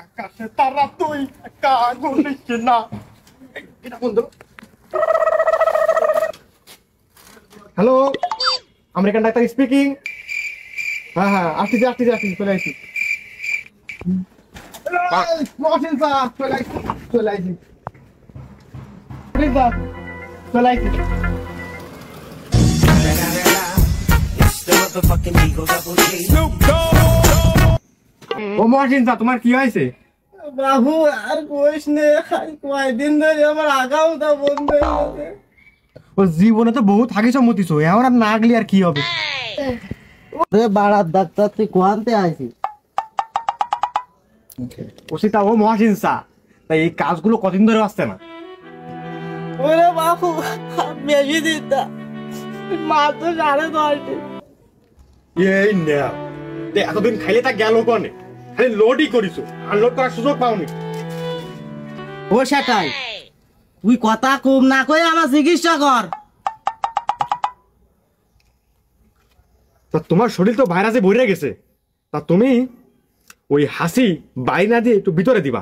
আকাশে তারা তুই একা আগুন নিচ্ছে না। এটা বন্ধু। Hello, American doctor speaking. হ্যাঁ হ্যাঁ, আসতেছি চলে আসছি। মহসিন স্যার চলে আসছি। ও মহসিন স্যার, তোমার কি হয়েছে? বাবু আর কইস নে, কয়দিন ধরে আমার আগামটা বন্ধ হয়ে গেছে। ও জীবনে তো বহুত হাগি সম্মতিছো, এখন আর না গেলে আর কি হবে? বাড়ার ডাক্তার তুই কোয়ান্তে আইছি। ওসিতা ও মহসিন স্যার, তাই এই কাজগুলো কতদিন ধরে আসছে না? ওরে বাবু বেশি দিন না, মাত্র 10.5 দিন। এই না, এতদিন খাইলে তা গেল কনে? খালি লোডই করিছো, আনলোড করার সুযোগ পাওনি। ও সেটাই, তুই কথা কম না কই আমার চিকিৎসা কর। তা তোমার শরীর তো ভাইরাসে ভরে গেছে, তা তুমি ওই হাসি বাইরে না দিয়ে একটু ভিতরে দিবা।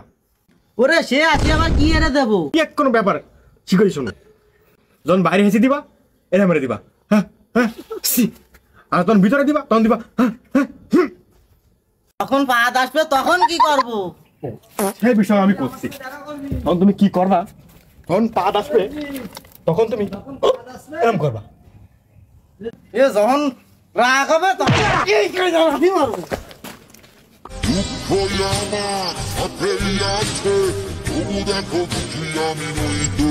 ওরে সে আছে আবার কি এনে দেবো? এক কোনো ব্যাপার শিখই শোনো, যখন বাইরে হেসে দিবা এটা মেরে দিবা, হ্যাঁ হ্যাঁ, আর তখন ভিতরে দিবা, তখন দিবা হ্যাঁ হ্যাঁ। তখন পাত আসবে তখন কি করব? সেই বিষয় আমি করছি। তখন তুমি কি করবা? তখন পাদ আসবে, তখন তুমি এরকম করবা। এ যখন রাগ হবে তখন এই কাজে আমি মারবো। দুঃখ আমার হাতেই আছে, তবু দেখো দুঃখী আমি নই তো।